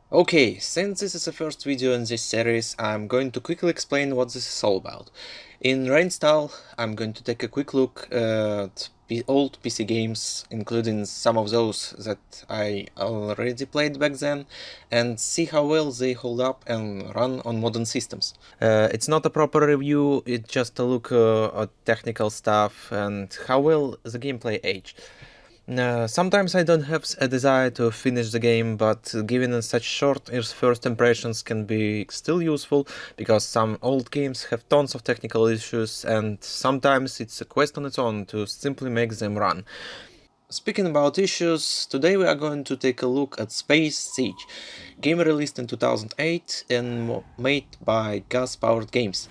Okay, since this is the first video in this series, I'm going to quickly explain what this is all about. In Reinstall, I'm going to take a quick look at old PC games, including some of those that I already played back then, and see how well they hold up and run on modern systems. It's not a proper review, it's just a look at technical stuff and how well the gameplay aged. Sometimes I don't have a desire to finish the game, but given in such short first impressions can be still useful, because some old games have tons of technical issues and sometimes it's a quest on its own to simply make them run. Speaking about issues, today we are going to take a look at Space Siege, game released in 2008 and made by Gas-Powered Games.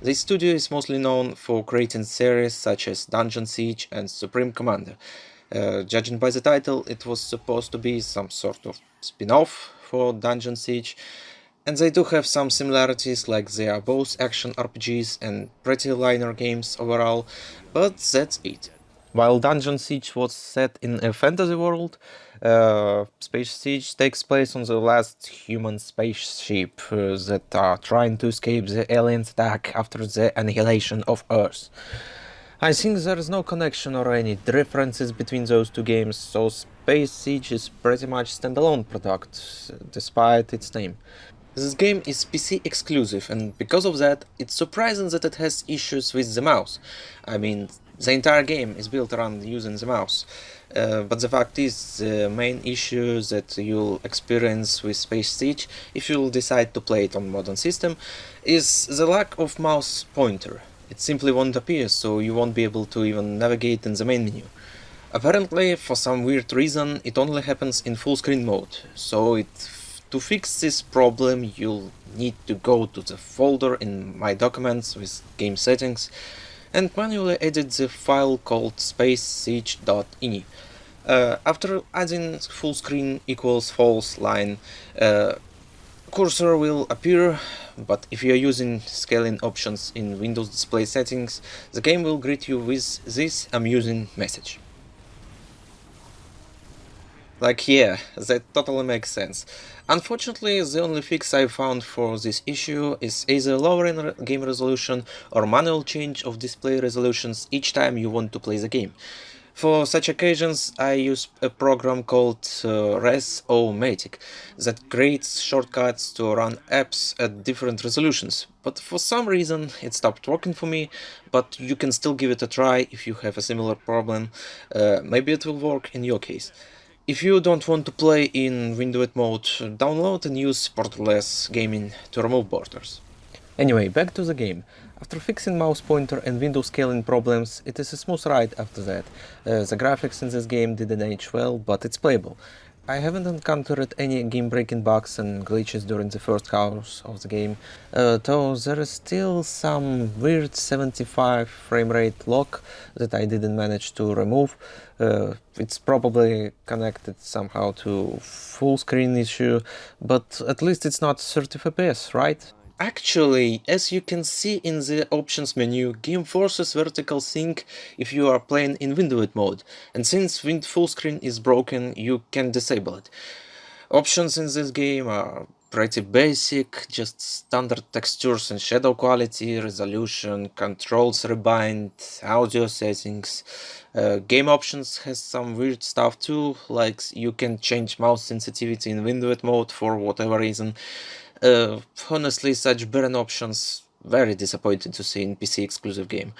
This studio is mostly known for creating series such as Dungeon Siege and Supreme Commander. Judging by the title, it was supposed to be some sort of spin-off for Dungeon Siege, and they do have some similarities, like they are both action RPGs and pretty linear games overall, but that's it. While Dungeon Siege was set in a fantasy world, Space Siege takes place on the last human spaceship that are trying to escape the aliens' attack after the annihilation of Earth. I think there is no connection or any differences between those two games, so Space Siege is pretty much standalone product, despite its name. This game is PC exclusive, and because of that, it's surprising that it has issues with the mouse. I mean, the entire game is built around using the mouse. But the fact is, the main issue that you'll experience with Space Siege, if you'll decide to play it on modern system, is the lack of mouse pointer. It simply won't appear, so you won't be able to even navigate in the main menu. Apparently, for some weird reason, it only happens in full screen mode, so to fix this problem you'll need to go to the folder in My Documents with game settings and manually edit the file called spacesiege.ini. After adding full screen equals false line, cursor will appear, but if you are using scaling options in Windows display settings, the game will greet you with this amusing message. Like, yeah, that totally makes sense. Unfortunately, the only fix I found for this issue is either lowering game resolution or manual change of display resolutions each time you want to play the game. For such occasions, I use a program called Res-O-Matic that creates shortcuts to run apps at different resolutions, but for some reason it stopped working for me, but you can still give it a try if you have a similar problem. Maybe it will work in your case. If you don't want to play in windowed mode, download and use borderless gaming to remove borders. Anyway, back to the game. After fixing mouse pointer and window scaling problems, it is a smooth ride after that. The graphics in this game didn't age well, but it's playable. I haven't encountered any game-breaking bugs and glitches during the first hours of the game, though there is still some weird 75 frame rate lock that I didn't manage to remove. It's probably connected somehow to full screen issue, but at least it's not 30 FPS, right? Actually, as you can see in the options menu, game forces vertical sync if you are playing in windowed mode, and since full screen is broken, you can disable it. Options in this game are pretty basic, just standard textures and shadow quality, resolution, controls rebind, audio settings. Game options has some weird stuff too, like you can change mouse sensitivity in windowed mode for whatever reason. Honestly, such barren options very disappointing to see in PC exclusive game.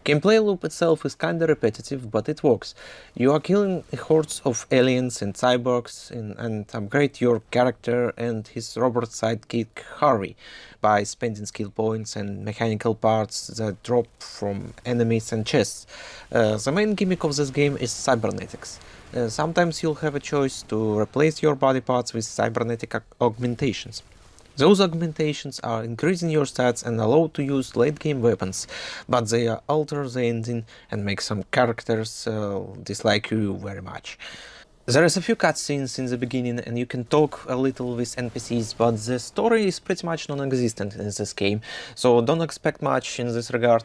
Gameplay loop itself is kinda repetitive, but it works. You are killing hordes of aliens and cyborgs and upgrade your character and his robot sidekick Harvey by spending skill points and mechanical parts that drop from enemies and chests. The main gimmick of this game is cybernetics. Sometimes you'll have a choice to replace your body parts with cybernetic augmentations. Those augmentations are increasing your stats and allow to use late game weapons, but they alter the ending and make some characters dislike you very much. There is a few cutscenes in the beginning and you can talk a little with NPCs, but the story is pretty much non-existent in this game, so don't expect much in this regard.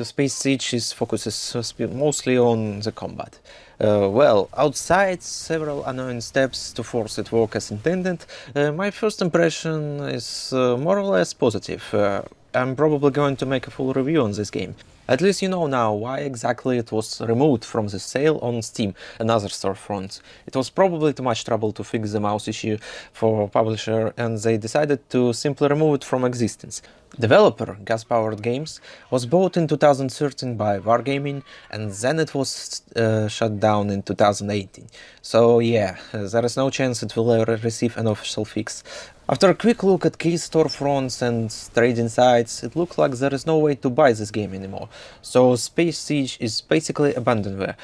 Space Siege focuses mostly on the combat. Well, outside several annoying steps to force it work as intended, my first impression is more or less positive. I'm probably going to make a full review on this game. At least you know now why exactly it was removed from the sale on Steam and other storefronts. It was probably too much trouble to fix the mouse issue for publisher, and they decided to simply remove it from existence. Developer Gas Powered Games was bought in 2013 by Wargaming, and then it was shut down in 2018. So yeah, there is no chance it will ever receive an official fix. After a quick look at key storefronts and trading sites, it looks like there is no way to buy this game anymore, so Space Siege is basically abandonware.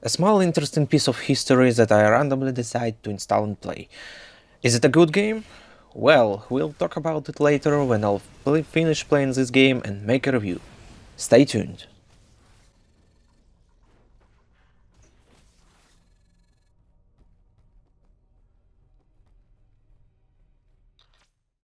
A small interesting piece of history that I randomly decide to install and play. Is it a good game? Well, we'll talk about it later when I'll finish playing this game and make a review. Stay tuned.